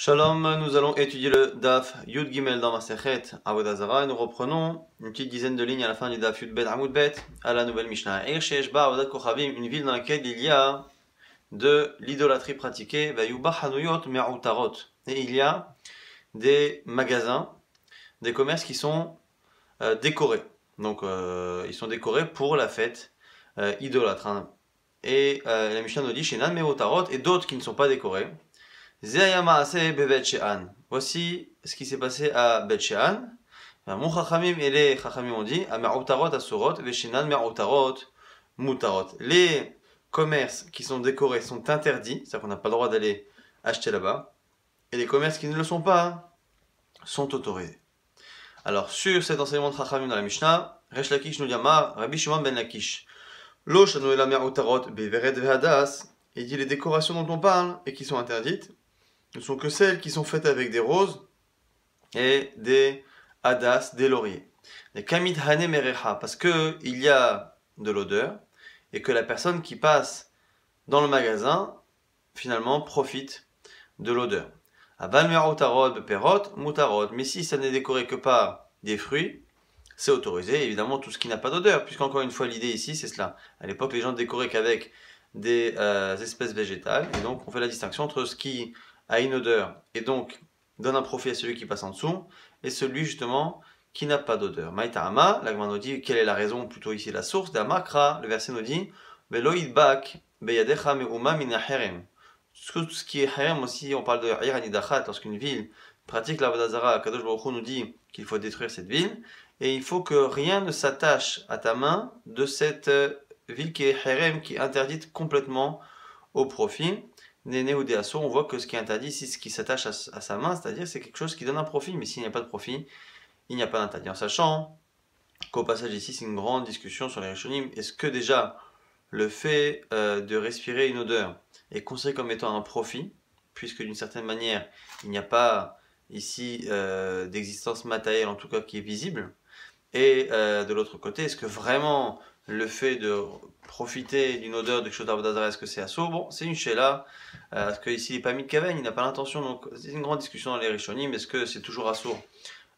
Shalom, nous allons étudier le Daf Yud Gimel dans Masechet Avodah Zarah et nous reprenons une petite dizaine de lignes à la fin du Daf Yud Bet Amud Bet à la nouvelle Mishnah. Ir Sheyesh Ba Avodat Kochavim, une ville dans laquelle il y a de l'idolâtrie pratiquée, Vayubah Hanuyot Me'utarot. Et il y a des magasins, des commerces qui sont décorés. Donc ils sont décorés pour la fête idolâtre. Hein. Et la Mishnah nous dit Shenan Me'utarot et d'autres qui ne sont pas décorés. Voici ce qui s'est passé à Bet She'an. Et les Chachamim ont dit les commerces qui sont décorés sont interdits, c'est-à-dire qu'on n'a pas le droit d'aller acheter là-bas. Et les commerces qui ne le sont pas sont autorisés. Alors, sur cet enseignement de Chachamim dans la Mishnah, Resh Lakish nous dit Rabbi Shimon ben Lakish. Lo shanu ela me'utarot be'vered ve'hadas. Il dit les décorations dont on parle et qui sont interdites ne sont que celles qui sont faites avec des roses et des hadas, des lauriers. Les kamit hane merecha, parce que il y a de l'odeur et que la personne qui passe dans le magasin finalement profite de l'odeur. Aval me'utarot be'perot mutarot, mais si ça n'est décoré que par des fruits, c'est autorisé. Évidemment tout ce qui n'a pas d'odeur, puisqu'encore une fois l'idée ici c'est cela. À l'époque les gens décoraient qu'avec des espèces végétales, et donc on fait la distinction entre ce qui a une odeur et donc donne un profit à celui qui passe en dessous et celui justement qui n'a pas d'odeur. Maïta'ama, la Gemara nous dit quelle est la raison, plutôt ici la source. D'Amakra, le verset nous dit Veloïd bak beyadecha me'uma min haherem. Tout ce qui est harem aussi, on parle de iranidachat, lorsqu'une ville pratique l'avodah zara, Kadosh Baruch Hu nous dit qu'il faut détruire cette ville et il faut que rien ne s'attache à ta main de cette ville qui est harem, qui est interdite complètement au profit. Néné ou Déasso, on voit que ce qui est interdit ici, ce qui s'attache à sa main, c'est-à-dire c'est quelque chose qui donne un profit, mais s'il n'y a pas de profit, il n'y a pas d'interdit. En sachant qu'au passage ici, c'est une grande discussion sur les Rishonim. Est-ce que déjà le fait de respirer une odeur est considéré comme étant un profit, puisque d'une certaine manière, il n'y a pas ici d'existence matérielle, en tout cas qui est visible, et de l'autre côté, est-ce que vraiment le fait de profiter d'une odeur de quelque chose d'Avodah Zarah, est-ce que c'est assaut? Bon, c'est une shéla, parce qu'ici il n'est pas mis de kaven, il n'a pas l'intention, donc c'est une grande discussion dans les Rishonim. Est-ce que c'est toujours assaut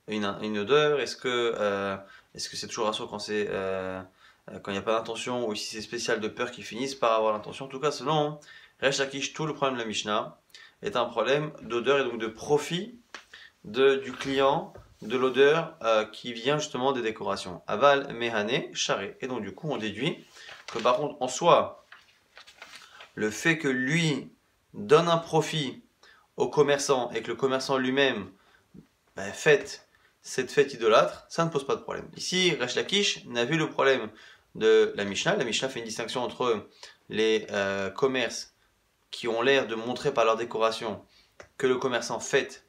une odeur? Est-ce que c'est toujours assaut quand c'est quand il n'y a pas d'intention, ou si c'est spécial de peur qu'ils finissent par avoir l'intention? En tout cas, selon Resh Lakish, tout le problème de la Mishnah est un problème d'odeur et donc de profit du client, de l'odeur qui vient justement des décorations. Aval, mehane, charé. Et donc du coup on déduit que par contre en soi, le fait que lui donne un profit au commerçant et que le commerçant lui-même fête cette fête idolâtre, ça ne pose pas de problème. Ici, Resh Lakish n'a vu le problème de la Mishnah. La Mishnah fait une distinction entre les commerces qui ont l'air de montrer par leur décoration que le commerçant fête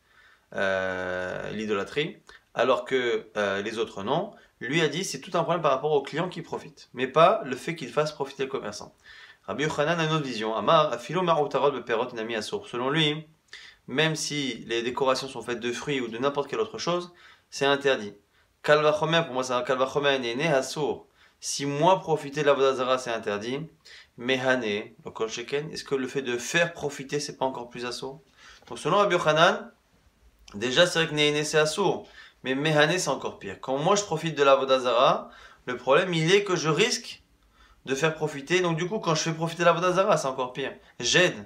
l'idolâtrie, alors que les autres non. Lui a dit c'est tout un problème par rapport au client qui profite, mais pas le fait qu'il fasse profiter le commerçant. Rabbi Yochanan a une autre vision. Amar afilo ma'utarot beperot nami asur. Selon lui, même si les décorations sont faites de fruits ou de n'importe quelle autre chose, c'est interdit. Kalvachomer, pour moi c'est un kalvachomer néné asur. Si moi profiter de l'avodah zara c'est interdit, mehane, le kol sheken, est-ce que le fait de faire profiter c'est pas encore plus asur? Donc selon Rabbi Yochanan, déjà, c'est vrai que Néhéné c'est assourd, mais Méhané c'est encore pire. Quand moi je profite de l'Avodah Zara, le problème il est que je risque de faire profiter. Donc du coup, quand je fais profiter l'Avodah Zara, c'est encore pire. J'aide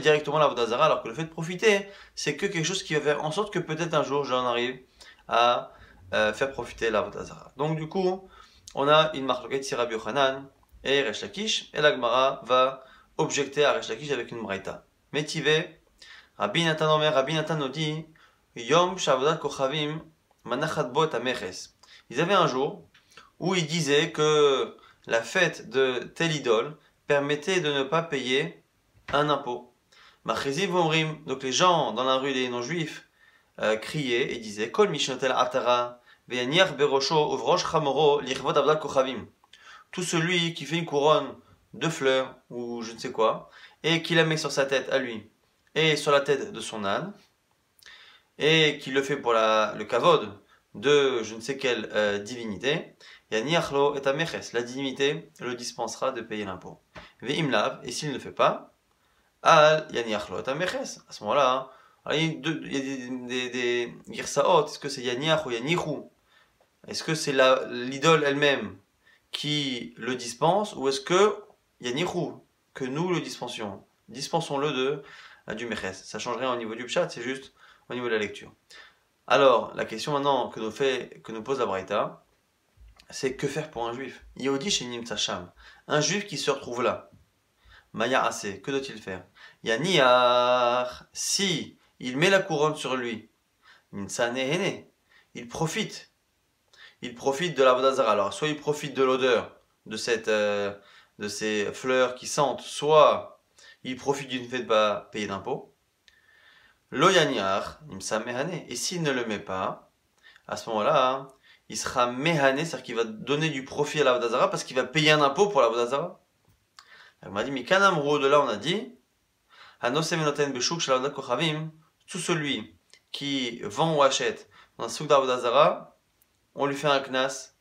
directement l'Avodah Zara, alors que le fait de profiter, c'est que quelque chose qui va faire en sorte que peut-être un jour j'en arrive à faire profiter l'Avodah Zara. Donc du coup, on a une marloquette sur Rabbi Yochanan et Resh Lakish, et la Gemara va objecter à Resh Lakish avec une braïta. Métivé. Rabbi Natan nous dit Yom Shavodat Kochavim Manachat Bot Ameches. Ils avaient un jour où ils disaient que la fête de telle idole permettait de ne pas payer un impôt. Machrizim Vomrim, donc les gens dans la rue des non-juifs criaient et disaient Kol Mishnotel Atara Ve'aniach Berosho Uvrosh Chamoro Lichvot Avodat Kochavim. Tout celui qui fait une couronne de fleurs ou je ne sais quoi et qui la met sur sa tête à lui et sur la tête de son âne, et qui le fait pour le kavod de je ne sais quelle divinité, Yaniachlo et Ameches, la divinité le dispensera de payer l'impôt. Ve'imlav, et s'il ne le fait pas, Al Yaniachlo et Ameches, à ce moment-là, Alors, il y a des girsaot, est-ce que c'est Yaniach ou Yanichu? Est-ce que c'est l'idole elle-même qui le dispense ou est-ce que Yanichu, que nous le dispensions? Dispensons-le du Meches. Ça change rien au niveau du Pshat, c'est juste au niveau de la lecture. Alors, la question maintenant que nous pose la Braïta, c'est que faire pour un juif? Yehudi shenim tzacham. Un juif qui se retrouve là. Maya assez, que doit-il faire? Yaniach, si il met la couronne sur lui, il profite. Il profite de la vodazara. Alors, soit il profite de l'odeur de ces fleurs qui sentent, soit il profite du fait de ne pas payer d'impôts. Lo yaniach, et s'il ne le met pas, à ce moment-là, il sera mehane, c'est-à-dire qu'il va donner du profit à la vodazara parce qu'il va payer un impôt pour la vodazara. On m'a dit, mais kanamro, de là on a dit, tout celui qui vend ou achète dans un souk d'Avodazara, on lui fait un knas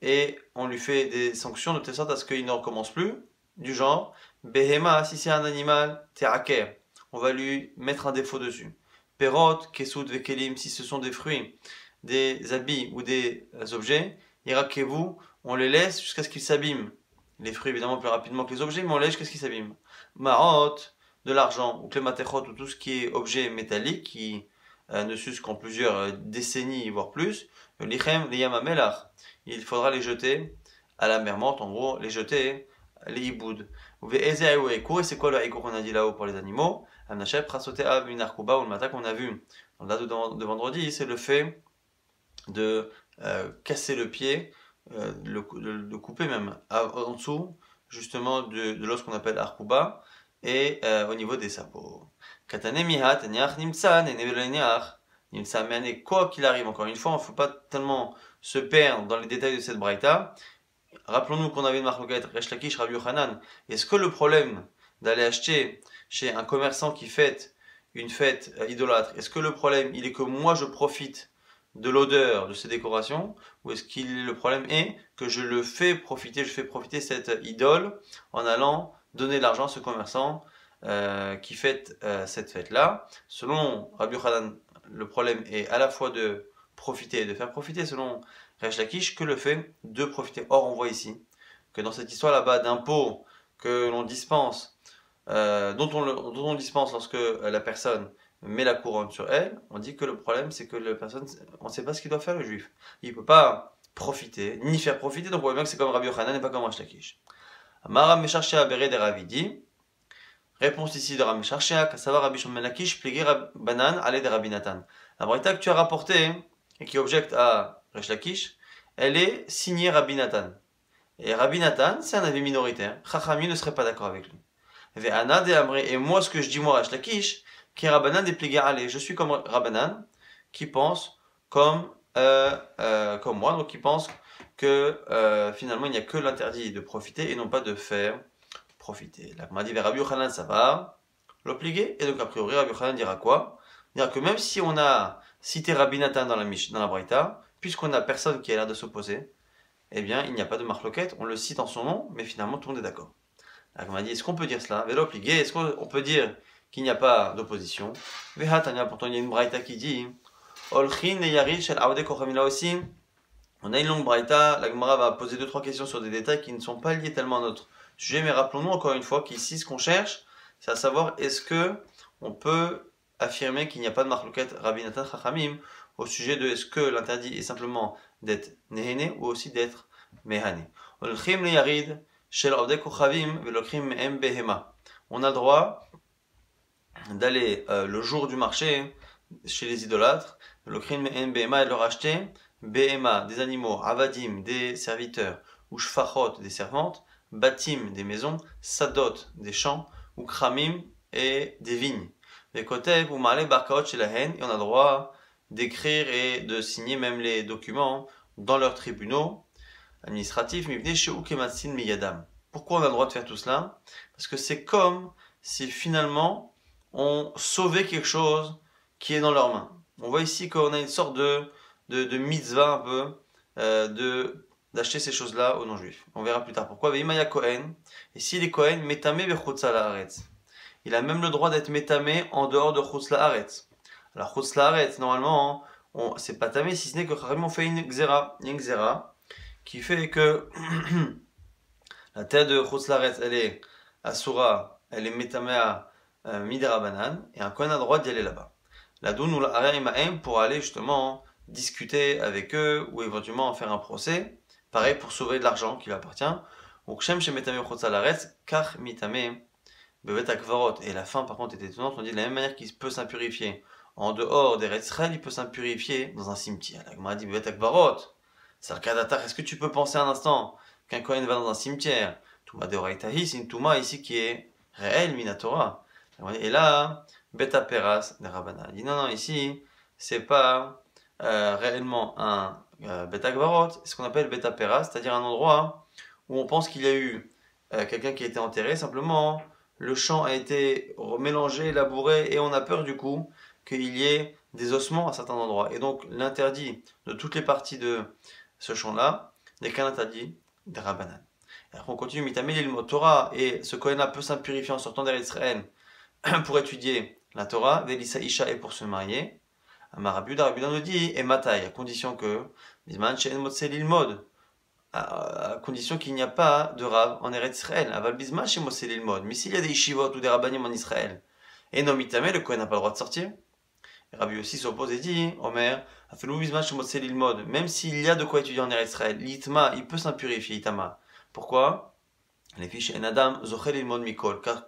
et on lui fait des sanctions de telle sorte à ce qu'il ne recommence plus, du genre, behema, si c'est un animal, te'aker, on va lui mettre un défaut dessus. Perot, kesut, vekelim, si ce sont des fruits, des habits ou des objets, irakevu, on les laisse jusqu'à ce qu'ils s'abîment. Les fruits évidemment plus rapidement que les objets, mais on les laisse jusqu'à ce qu'ils s'abîment. Marot, de l'argent, ou clématechot, ou tout ce qui est objet métallique, qui ne s'use qu'en plusieurs décennies, voire plus, lichem, liyamamelach, il faudra les jeter à la mer morte, en gros, les jeter, les hiboud. Et c'est quoi le haïkour qu'on a dit là-haut pour les animaux? Amnachep, prasote av, une arkuba, ou le matin qu'on a vu dans la date de vendredi, c'est le fait de casser le pied, le couper même en dessous, justement de l'os qu'on appelle arkuba, et au niveau des sabots. Katane mihat, niach nimtsa, nenevelenyach, nimtsa meane, quoi qu'il arrive, encore une fois, il ne faut pas tellement se perdre dans les détails de cette braïta. Rappelons-nous qu'on avait une marloquet, Resh Lakish, Rabbi Yochanan. Est-ce que le problème d'aller acheter chez un commerçant qui fête une fête idolâtre, est-ce que le problème, il est que moi je profite de l'odeur de ces décorations, ou est-ce que le problème est que je fais profiter cette idole en allant donner de l'argent à ce commerçant qui fête cette fête-là? Selon Rabbi Yochanan, le problème est à la fois de profiter et de faire profiter, selon Resh Lakish, que le fait de profiter. Or, on voit ici que dans cette histoire là-bas d'impôts que l'on dispense, dont on dispense lorsque la personne met la couronne sur elle, on dit que le problème c'est que la personne, on ne sait pas ce qu'il doit faire le juif. Il ne peut pas profiter, ni faire profiter, donc on voit bien que c'est comme Rabbi Yochanan et pas comme Resh Lakish. Amara Mesharshea Bere de Ravidi. Réponse ici de Rabbi Mesharshea, Kassava Rabbi Shimon ben Lakish, Pligé Banan, Ale de Rabbi Nathan. La braïta que tu as rapportée et qui objecte à Resh Lakish, elle est signée Rabbi Nathan. Et Rabbi Nathan, c'est un avis minoritaire. Chachamim ne serait pas d'accord avec lui. Et moi, ce que je dis, moi, Resh Lakish, qui est Rabbanan des Pligé Ale. Je suis comme Rabbanan, qui pense comme moi, donc qui pense que finalement, il n'y a que l'interdit de profiter et non pas de faire profiter. Là, on m'a dit, Rabbi Yochanan, ça va, l'obliguer. Et donc, a priori, Rabbi Yochanan dira quoi? Il dira que même si on a cité Rabbi Nathan dans la Braïta, puisqu'on n'a personne qui a l'air de s'opposer, eh bien, il n'y a pas de marloquette, on le cite en son nom, mais finalement, tout le monde est d'accord. On m'a dit, est-ce qu'on peut dire cela? L'obliguer, est-ce qu'on peut dire qu'il n'y a pas d'opposition? Pourtant, il y a une Braïta qui dit, Olchin et Yarid shel Aodé Kochamila aussi. On a une longue Braïta, la Gemara va poser 2-3 questions sur des détails qui ne sont pas liés tellement à notre sujet, mais rappelons-nous encore une fois qu'ici, ce qu'on cherche, c'est à savoir est-ce que on peut affirmer qu'il n'y a pas de marloquette Rabbi Nathan Chachamim au sujet de est-ce que l'interdit est simplement d'être Nehene ou aussi d'être Mehane. On a le droit d'aller le jour du marché chez les idolâtres, et de leur acheter Behema, des animaux, Avadim, des serviteurs, ou Shfachot, des servantes, Batim, des maisons, Sadot, des champs, ou Kramim, et des vignes. Les Kotev, ou Male Barkaot chez la haine, et on a le droit d'écrire et de signer même les documents dans leurs tribunaux administratifs. Pourquoi on a le droit de faire tout cela? Parce que c'est comme si finalement on sauvait quelque chose qui est dans leurs mains. On voit ici qu'on a une sorte de mitzvah un peu d'acheter ces choses-là aux non-juifs. On verra plus tard pourquoi. Veimaya Kohen, et s'il est Kohen, metame bechutz laaretz. Il a même le droit d'être metame en dehors de chutz laaretz. Alors, Chutz Laaretz, normalement, c'est pas tamé, si ce n'est que Chachamim ont fait une xéra. Une xéra qui fait que la terre de Chutz Laaretz, elle est Asura, elle est Metamea Midera Banan, et un Kohen a le droit d'y aller là-bas. La Doun ou la Arya Imahem pour aller justement discuter avec eux ou éventuellement faire un procès. Pareil pour sauver de l'argent qui lui appartient. Donc, Shem Shem Metamea Chutz Laaretz, Kach Mitame Bevet Akvarot. Et la fin, par contre, est étonnante. On dit de la même manière qu'il peut s'impurifier en dehors des Israël, il peut s'impurifier dans un cimetière. La Gemara dit Bevet Akvarot. C'est un cas d'attaque. Est-ce que tu peux penser un instant qu'un Kohen va dans un cimetière? Touma de Oraitahi, c'est une Touma ici qui est réelle, Minatora. Et là, Beta Peras de Rabbanan. Il dit non, non, ici, c'est pas réellement un Beta Akvarot, c'est ce qu'on appelle Beta Peras, c'est-à-dire un endroit où on pense qu'il y a eu quelqu'un qui a été enterré, simplement le champ a été mélangé, labouré, et on a peur du coup qu'il y ait des ossements à certains endroits. Et donc l'interdit de toutes les parties de ce champ-là n'est qu'un interdit des Rabbanan. Et après on continue, Mitamel il Torah, et ce Kohen-là peut s'impurifier en sortant d'Eretz Israël pour étudier la Torah, Velissa Isha et pour se marier. Amarabuda nous dit, et Matai, à condition que, Bisman She'en Motse Lilmod, à condition qu'il n'y a pas de Rav en Eretz Israël. Aval Bisman chez Moshe Lilmod. Mais s'il y a des yeshivot ou des rabbanim en Israël, et non mitame, le Kohen n'a pas le droit de sortir. Et Rabbi aussi s'oppose et dit, Omer, Afelou Bisman chez Moshe Lilmod, même s'il y a de quoi étudier en Eretz Israël, l'itma, il peut s'impurifier, itama. Pourquoi? Les fiches en Adam, Zochel Lilmod Mikol, car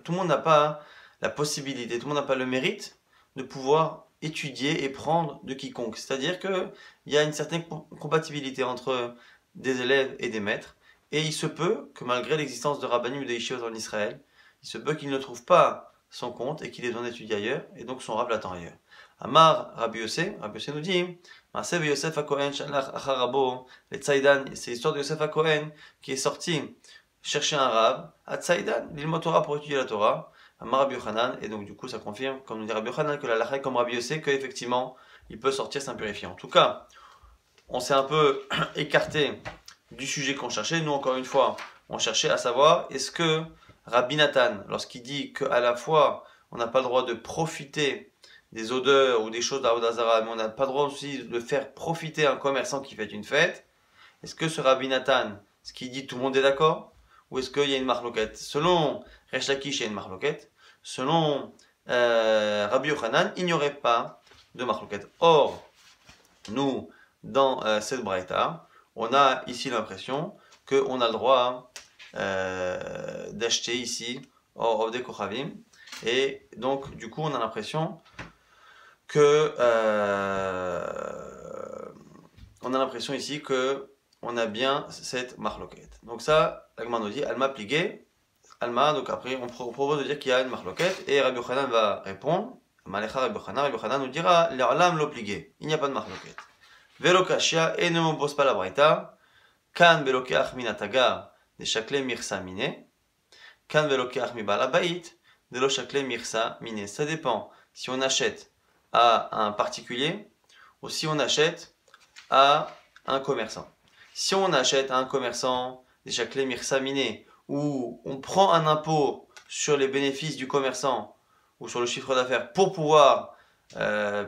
tout le monde n'a pas la possibilité, tout le monde n'a pas le mérite de pouvoir étudier et prendre de quiconque. C'est-à-dire qu'il y a une certaine compatibilité entre des élèves et des maîtres, et il se peut que malgré l'existence de rabbanim ou de yeshivot en Israël, il se peut qu'ils ne trouvent pas son compte et qu'il ait besoin d'étudier ailleurs, et donc son rab l'attend ailleurs. Amar Rabbi Yossé nous dit, Maasev Yosef HaKohen Shalach Achar Rabo, les Tzaidan, c'est l'histoire de Yosef HaKohen qui est sorti chercher un rab à Tzaidan, l'ilmot Torah pour étudier la Torah. Amar Rabbi Yochanan, et donc du coup ça confirme, comme nous dit Rabbi Yochanan, que la lacha est comme Rabbi Yossé, qu'effectivement il peut sortir s'impurifier. En tout cas, on s'est un peu écarté du sujet qu'on cherchait. Nous, encore une fois, on cherchait à savoir, est-ce que Rabbi Nathan, lorsqu'il dit qu'à la fois on n'a pas le droit de profiter des odeurs ou des choses d'Avodah Zara, mais on n'a pas le droit aussi de faire profiter un commerçant qui fait une fête, est-ce que ce Rabbi Nathan, ce qu'il dit, tout le monde est d'accord? Ou est-ce qu'il y a une marloquette? Selon Resh Lakish, il y a une marloquette. Selon Rabbi Yochanan, il n'y aurait pas de marloquette. Or, nous, dans cette braïta, on a ici l'impression qu'on a le droit d'acheter ici Ovdei Kochavim. Et donc, du coup, on a l'impression que on a l'impression ici que on a bien cette marloquette. Donc ça, l'Agma nous dit, Alma plié, Alma, donc après on propose de dire qu'il y a une marloquette, et Rabbi Yochanan va répondre, Malecha Rabbi Yochanan nous dira, L'Alam lo plié, il n'y a pas de marloquette. Velo kashia, et ne m'oppose pas la braïta, Kan velokeach minatagar, de shakle mirsa mine, Kan velokeach mi balabait, de lo shakle mirsa mine. Ça dépend si on achète à un particulier, ou si on achète à un commerçant. Si on achète à un commerçant des chaclés mirsaminé, où on prend un impôt sur les bénéfices du commerçant ou sur le chiffre d'affaires pour pouvoir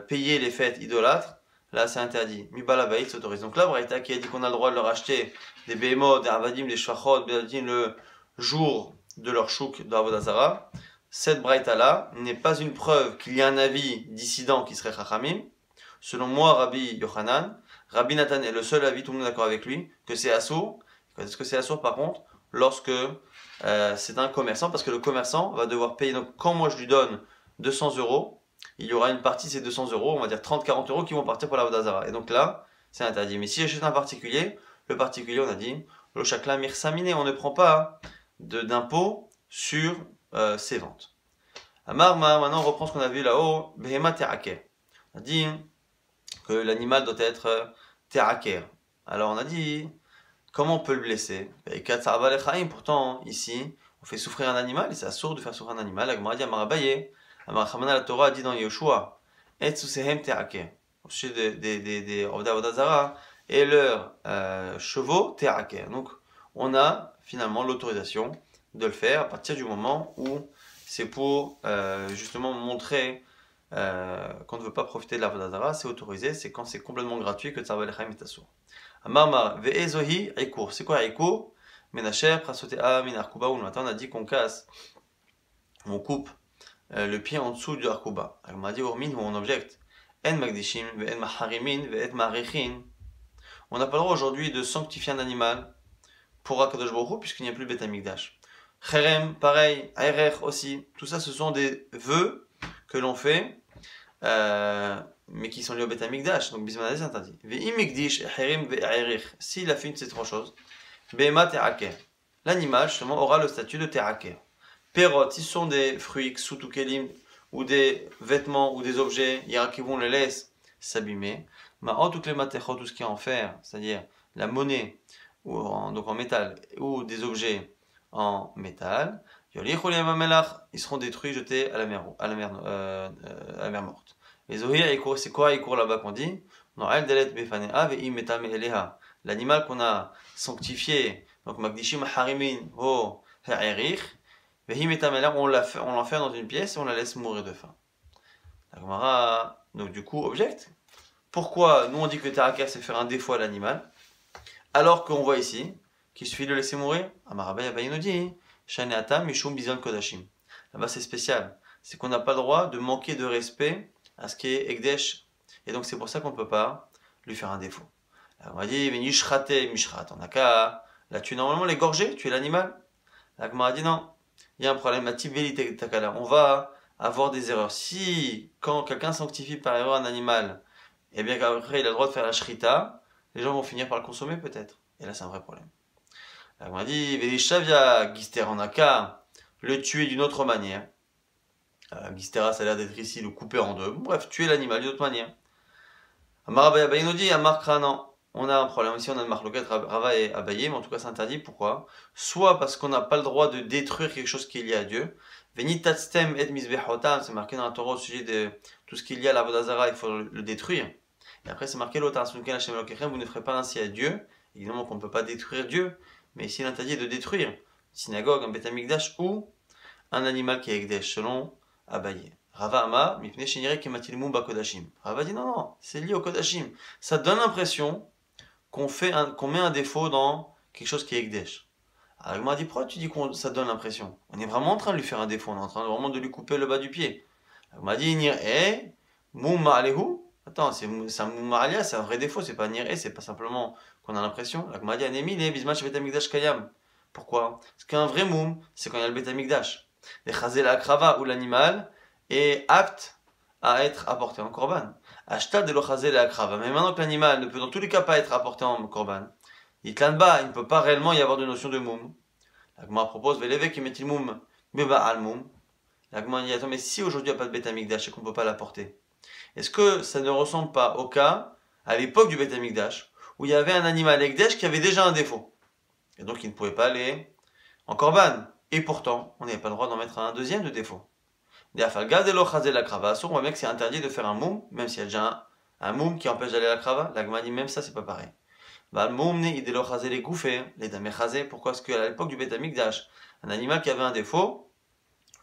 payer les fêtes idolâtres, là c'est interdit. Mibalabaït s'autorise. Donc là, Braïta qui a dit qu'on a le droit de leur acheter des behemoth, des avadim, des shvachot, le jour de leur chouk de Avodah Zara, cette Braïta là n'est pas une preuve qu'il y a un avis dissident qui serait Chachamim. Selon moi, Rabbi Yochanan, Rabbi Nathan est le seul avis, tout le monde est d'accord avec lui, que c'est assourd. Est-ce que c'est assourd par contre lorsque c'est un commerçant? Parce que le commerçant va devoir payer. Donc quand moi je lui donne 200 euros, il y aura une partie de ces 200 euros, on va dire 30-40 euros qui vont partir pour la Avodah Zara. Et donc là, c'est interdit. Mais si j'achète un particulier, le particulier, on a dit, le chakla mirsaminé, on ne prend pas d'impôt sur ses ventes. Amarma, maintenant on reprend ce qu'on a vu là-haut, Behema Teraker. On a dit que l'animal doit être Teraker. Alors on a dit, comment on peut le blesser? Pourtant, ici, on fait souffrir un animal, et c'est assourd de faire souffrir un animal. La Gemara dit, Amarabaye, Amarachamana, la Torah a dit dans Yoshua, Et Tsusehem Teraker. Au sujet des Avodah Zara et leurs chevaux Teraker. Donc on a finalement l'autorisation de le faire à partir du moment où c'est pour justement montrer qu'on ne veut pas profiter de l'Avodah Zara, c'est autorisé, c'est quand c'est complètement gratuit que Tzar Baal Chaim est assourd. Amar ve'ezohi aikour. C'est quoi aikour? Menacher, prasotea, min arkuba. Ou le matin, on a dit qu'on casse, on coupe le pied en dessous du arkuba. On m'a dit urmin ou on objecte. En magdishim, ve'en maharimin, ve'en marichin. On n'a pas le droit aujourd'hui de sanctifier un animal pour Akadosh Baruch Hu, puisqu'il n'y a plus le Beth Amikdash. Cherem, pareil, Aerech aussi. Tout ça, ce sont des vœux que l'on fait, mais qui sont liés au Beth Amikdash. Donc, Bismanazé, c'est interdit. Ve'imikdish, Cherem, ve'aerech. S'il a fait une de ces trois choses, Behema Teraker. L'animal, justement, aura le statut de Teraker. Perot, si ce sont des fruits, Ksut ou Kelim, ou des vêtements, ou des objets, Yirakivon les laisse s'abîmer. Ma'ot ou Klematechot, tout ce qui est en fer, c'est-à-dire la monnaie, donc en métal, ou des objets en métal, ils seront détruits, jetés à la mer, morte. Les ohir, c'est quoi Ikour là-bas qu'on dit? L'animal qu'on a sanctifié, donc Magdishim Harimin, ho Ha'erich, on l'enferme dans une pièce et on la laisse mourir de faim. La Gemara, donc du coup, objecte. Pourquoi nous on dit que Teraker c'est faire un défaut à l'animal, alors qu'on voit ici qu'il suffit de le laisser mourir? Amarabay Abaye nous dit Shaneata Mishum Bizon Kodashim. Là-bas c'est spécial, c'est qu'on n'a pas le droit de manquer de respect à ce qui est Ekdesh. Et donc c'est pour ça qu'on ne peut pas lui faire un défaut. Alors, on va dire Yishrate Mishrat. On n'a qu'à la tuer normalement, l'égorger, tuer l'animal. La Gemara dit non, il y a un problème. On va avoir des erreurs. Si, quand quelqu'un sanctifie par erreur un animal, et bien qu'après il a le droit de faire la shrita, les gens vont finir par le consommer peut-être. Et là c'est un vrai problème. Là on a dit, Velishavia Gister, on a qu'à le tuer d'une autre manière. Gistera ça a l'air d'être ici, le couper en deux. Bref, tuer l'animal d'une autre manière. Amar Abaye nous dit, Amar Kranan, on a un problème ici, on a une marloquette Rava et Abaye, mais en tout cas c'est interdit. Pourquoi? Soit parce qu'on n'a pas le droit de détruire quelque chose qui est lié à Dieu. Venitatstem et misbehotam, c'est marqué dans la Torah au sujet de tout ce qui est lié à la l'Avodah Zara, il faut le détruire. Et après c'est marqué l'autre, vous ne ferez pas ainsi à Dieu. Évidemment qu'on ne peut pas détruire Dieu, mais ici l'interdit est de détruire une synagogue, un Beth Amikdash ou un animal qui est Ekdesh, selon Abaye. Rava Ama, mipne shenire kematil mumba kodashim. Rava dit non, c'est lié au kodashim. Ça donne l'impression qu'on met un défaut dans quelque chose qui est Ekdesh. Alors il m'a dit, pourquoi tu dis que ça donne l'impression? On est vraiment en train de lui faire un défaut, on est en train vraiment de lui couper le bas du pied. Il m'a dit, nir e, mumma alehu. Attends, c'est un mumma alia, c'est un vrai défaut, c'est pas nir e, c'est pas simplement qu'on a l'impression. Il m'a dit, anemi, ne, bismach bet amikdash kayam. Pourquoi? Parce qu'un vrai moum, c'est quand il y a le bet amikdash. Les chazé la akrava, où l'animal est apte à être apporté en korban. Ashta de lo chazé la akrava. Mais maintenant que l'animal ne peut dans tous les cas pas être apporté en korban, il ne peut pas réellement y avoir de notion de moum. La Gemara propose, Veleve qui met il moum, beba al moum. La Gemara dit, attends, mais si aujourd'hui il n'y a pas de Beth Amikdash et qu'on ne peut pas l'apporter, est-ce que ça ne ressemble pas au cas, à l'époque du Beth Amikdash, où il y avait un animal Ekdesh qui avait déjà un défaut, et donc il ne pouvait pas aller en korban, et pourtant, on n'avait pas le droit d'en mettre un deuxième de défaut. On voit bien que c'est interdit de faire un moum, même s'il y a déjà un moum qui empêche d'aller à la krava. La Gemara dit, même ça, c'est pas pareil. Pourquoi? Parce qu'à l'époque du Beth Amikdash, un animal qui avait un défaut,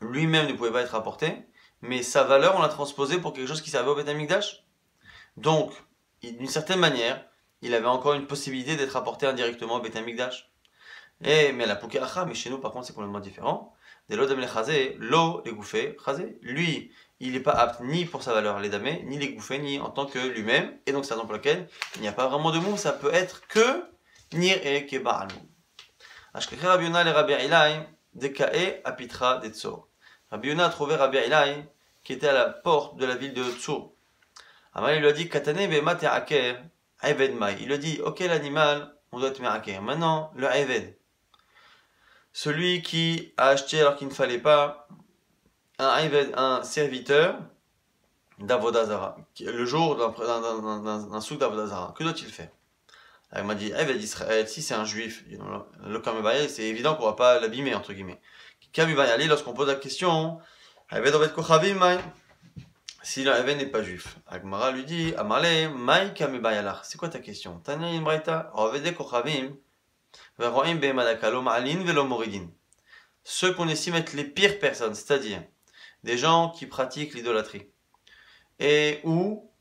lui-même ne pouvait pas être apporté, mais sa valeur, on l'a transposée pour quelque chose qui servait au Beth Amikdash. Donc, d'une certaine manière, il avait encore une possibilité d'être apporté indirectement au Beth Amikdash. Mais la Pukeacha, mais chez nous, par contre, c'est complètement différent. Lui, il n'est pas apte ni pour sa valeur les damés, ni les gouffés, ni en tant que lui-même. Et donc c'est la raison pour laquelle il n'y a pas vraiment de moum, ça peut être que nir et keba al moum. Ashkekhe Rabbi Yonah le Rabbi Ilai, dekae apitra de Tzor. Rabbi Yonah a trouvé Rabbi Ilai qui était à la porte de la ville de Tzor. Alors il lui a dit, Katane bema te'aker, Eved mai. Il lui a dit, ok l'animal, on doit te me'aker. Maintenant, le Eved. Celui qui a acheté alors qu'il ne fallait pas un serviteur d'Avodah Zara, le jour d'un souk d'Avodah Zara, que doit-il faire? Il m'a dit, Eved d'Israël, si c'est un juif, le Kamebaya, c'est évident qu'on ne va pas l'abîmer, entre guillemets. Kamebaya, lorsqu'on pose la question, Eved Oved Kochavim, si l'Eved n'est pas juif. Agmara lui dit, Amale, Mai Kamebaya, c'est quoi ta question? Tanya Imbraïta, Oved Kochavim, ceux qu'on estime être les pires personnes, c'est-à-dire des gens qui pratiquent l'idolâtrie, Et ou,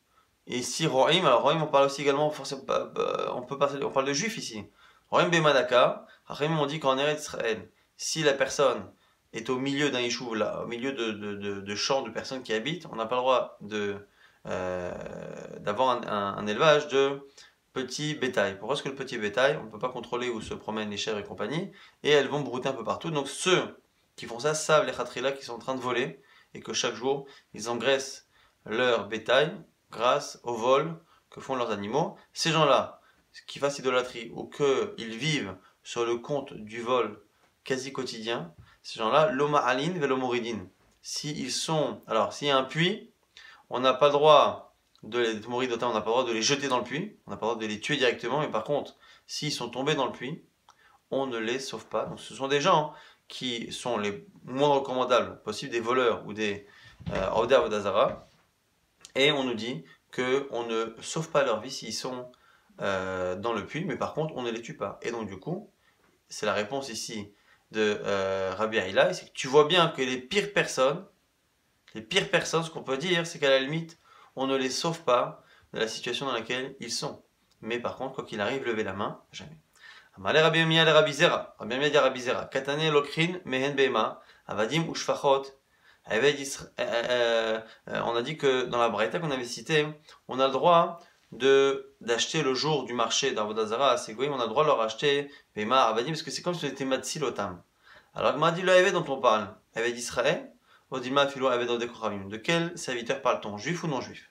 ici, Rohim, alors Rohim, on parle aussi également, forcément, on parle de juifs ici. Rohim Bemadaka, Rohim, on dit qu'en Eretz Israël, si la personne est au milieu d'un yishuv, là, au milieu de champs de personnes qui habitent, on n'a pas le droit d'avoir un élevage de petit bétail. Pourquoi est-ce que le petit bétail, on ne peut pas contrôler où se promènent les chèvres et compagnie, et elles vont brouter un peu partout. Donc ceux qui font ça savent les khatrila qui sont en train de voler, et que chaque jour, ils engraissent leur bétail grâce au vol que font leurs animaux. Ces gens-là, qui fassent idolâtrie ou qu'ils vivent sur le compte du vol quasi quotidien, ces gens-là, l'oma alin velomoridin. S'ils sont, alors s'il y a un puits, on n'a pas le droit de les mourir d'autant, on n'a pas le droit de les jeter dans le puits, on n'a pas le droit de les tuer directement, mais par contre, s'ils sont tombés dans le puits, on ne les sauve pas. Donc ce sont des gens qui sont les moins recommandables possibles, des voleurs ou des Aoda ou d'Azara, et on nous dit qu'on ne sauve pas leur vie s'ils sont dans le puits, mais par contre on ne les tue pas. Et donc du coup, c'est la réponse ici de Rabbi Aïla, c'est que tu vois bien que les pires personnes, ce qu'on peut dire, c'est qu'à la limite, on ne les sauve pas de la situation dans laquelle ils sont. Mais par contre, quoi qu'il arrive, levez la main, jamais. Amalé Rabbi Yirmiyah le Rabbi Zera. Rabbi Yirmiyah dit Rabbi Zera. Katane lokrin mehen behema, avadim ushfachot. On a dit que dans la braïta qu'on avait citée, on a le droit d'acheter le jour du marché d'Avodah Zara à Ségoïm, on a le droit de leur acheter behema, avadim, parce que c'est comme si c'était matzil otam. Alors, il m'a dit le Eved dont on parle, Eved d'Israël, Odima Philo Eved Odekochavim. De quel serviteur parle-t-on, juif ou non juif?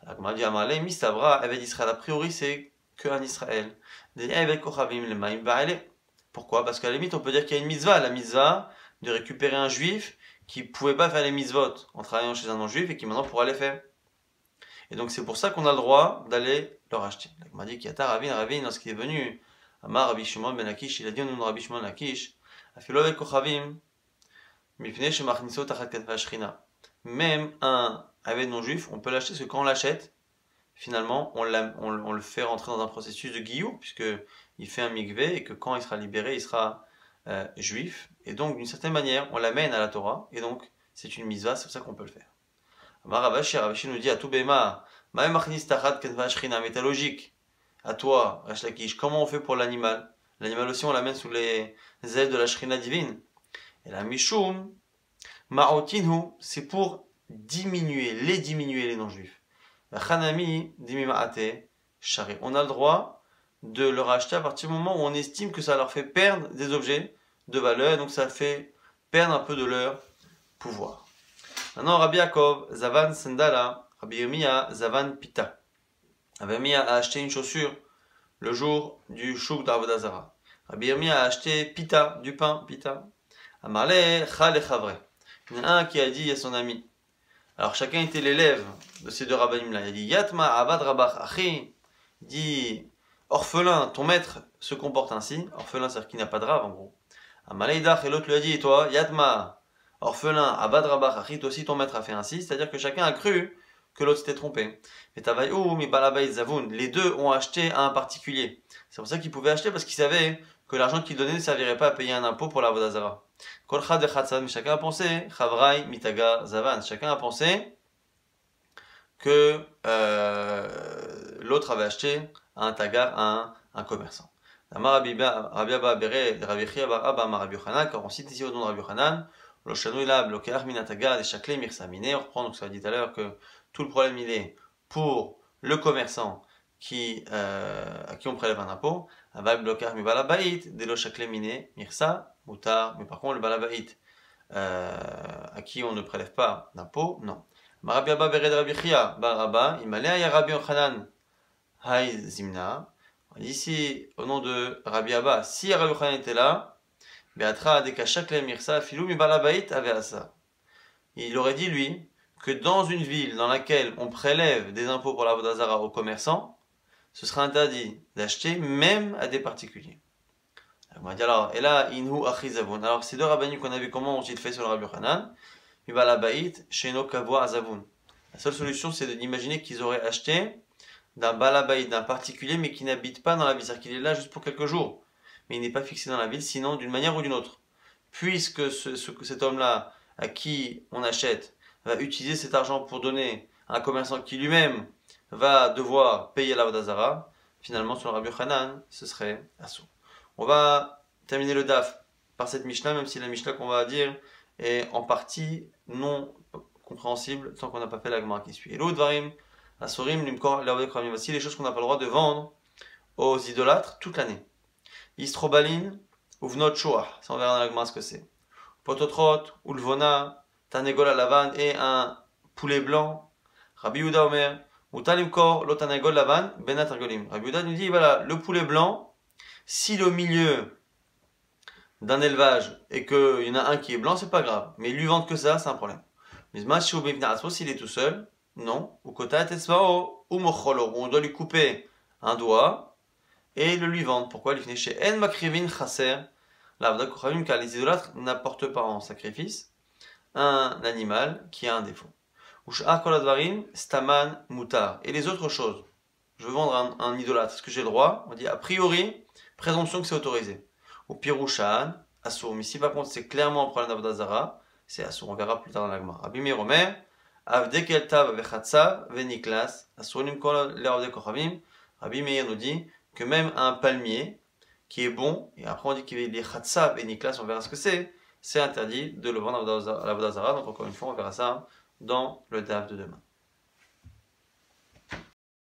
Alors, il m'a dit Amalé, Mistabra, Eved d'Israël. A priori, c'est qu'un Israël. Pourquoi? Parce qu'à la limite, on peut dire qu'il y a une mitzvah. La mitzvah de récupérer un juif qui ne pouvait pas faire les mitzvot en travaillant chez un non-juif et qui maintenant pourra les faire. Et donc, c'est pour ça qu'on a le droit d'aller leur acheter. Il m'a dit qu'il y a Ravin, lorsqu'il est venu, Amar Rabbi Shimon ben Lakish, il a dit au nom de Rabbi Shimon ben Lakish, même un avec non-juif, on peut l'acheter parce que quand on l'achète, finalement, on le fait rentrer dans un processus de guillou, puisqu'il fait un mikvé et que quand il sera libéré, il sera juif. Et donc, d'une certaine manière, on l'amène à la Torah, et donc, c'est une mitzvah, c'est pour ça qu'on peut le faire. Ravashi nous dit à tout Bema, mais ta logique, à toi, Resh Lakish, comment on fait pour l'animal? L'animal aussi, on l'amène sous les ailes de la Shrina divine. Et la Mishum, Ma'otinhu, c'est pour diminuer les non-juifs. Chanami, Dimimaate, Shari. On a le droit de leur acheter à partir du moment où on estime que ça leur fait perdre des objets de valeur, donc ça fait perdre un peu de leur pouvoir. Maintenant, Rabbi Yaakov, Zavan Sandala, Rabbi Yirmiyah, Zavan Pita. Rabbi Yirmiyah a acheté une chaussure le jour du Shuk d'Avodah Zara. Rabbi Yirmiyah a acheté Pita, du pain, Pita. Amarle, Chal Chavre. Il y en a un qui a dit à son ami. Alors chacun était l'élève de ces deux rabbinim là. Il a dit Yatma Abad Rabach Achi. Il dit orphelin, ton maître se comporte ainsi. Orphelin, c'est-à-dire qu'il n'a pas de rave en gros. Amaleidach, et l'autre lui a dit, et toi, Yatma, orphelin, Abad Rabach Achi, toi aussi ton maître a fait ainsi. C'est-à-dire que chacun a cru que l'autre s'était trompé. Mais Tavaïou, mi Balabay Zavoun, les deux ont acheté à un particulier. C'est pour ça qu'ils pouvaient acheter parce qu'ils savaient que l'argent qu'ils donnaient ne servirait pas à payer un impôt pour la Vodazara. Mais chacun a pensé, Chavrai, Mitaga, Zavan, chacun a pensé que l'autre avait acheté à un tagar, à un commerçant. Quand on cite ici au nom de Rabbi Yochanan, on reprend donc ça a dit tout à l'heure que tout le problème il est pour le commerçant à qui on prélève un impôt, mais par contre le balabait à qui on ne prélève pas d'impôt, non. Rabbi Abba Bered Rabbi Chia, Baraba, Imalea Rabbi Yochanan, Hay Zimna. Ici, au nom de Rabbi Abba, si Rabbi Yochanan était là, Beatra Dekashakle Mirsa, Filou mi balabait Aveasa. Il aurait dit, lui, que dans une ville dans laquelle on prélève des impôts pour la Vodazara aux commerçants, ce sera interdit d'acheter même à des particuliers. On va dire alors, et là, Inhu Achizavun. Alors, ces deux rabbinis qu'on a vu comment ont-ils fait sur le Rabbi Yochanan, Mibalabait, Sheno Kavua Azavun. La seule solution, c'est d'imaginer qu'ils auraient acheté d'un balabait, d'un particulier, mais qui n'habite pas dans la ville. C'est-à-dire qu'il est là juste pour quelques jours. Mais il n'est pas fixé dans la ville, sinon d'une manière ou d'une autre. Puisque cet homme-là, à qui on achète, va utiliser cet argent pour donner un commerçant qui lui-même va devoir payer l'Avodazara, finalement, sur le Rabbi Yochanan, ce serait assourd. On va terminer le DAF par cette Mishnah, même si la Mishnah qu'on va dire est en partie non compréhensible tant qu'on n'a pas fait la Gemara qui suit. Et l'autre varim, Asurim, Limkor, Lerodekramim, voici les choses qu'on n'a pas le droit de vendre aux idolâtres toute l'année. Istrobalin, Uvnot Shoah, ça on verra dans la Gemara ce que c'est. Pototrot, Ulvona, Tanegol à Lavan et un poulet blanc. Rabbi Yehuda Omer, Utalimkor, Lotanegol Lavan, Benat Argolim. Rabbi Yehuda nous dit, voilà, le poulet blanc, s'il est au milieu d'un élevage et qu'il y en a un qui est blanc, c'est pas grave. Mais lui vendre que ça, c'est un problème. Mais s'il est tout seul, non. Ou kota tesvao, ou mocholo, on doit lui couper un doigt et le lui vendre. Pourquoi il finit chez En makrivin chaser, car les idolâtres n'apportent pas en sacrifice un animal qui a un défaut. Ushar koladvarim, staman mutar. Et les autres choses. Je veux vendre un idolâtre. Est-ce que j'ai le droit? On dit a priori, présomption que c'est autorisé. Ou pirushan, assour. Mais si par contre c'est clairement un problème d'Avodazara, c'est assour. On verra plus tard dans la Gemara. Rabbi Meir Omer, avdekeltav vechatsav veniklas, assurim kol leravde kochavim. Rabbi Meir nous dit que même un palmier qui est bon, et après on dit qu'il est chatsav et niklas, on verra ce que c'est interdit de le vendre à l'Avodazara. Donc encore une fois, on verra ça dans le DAF de demain.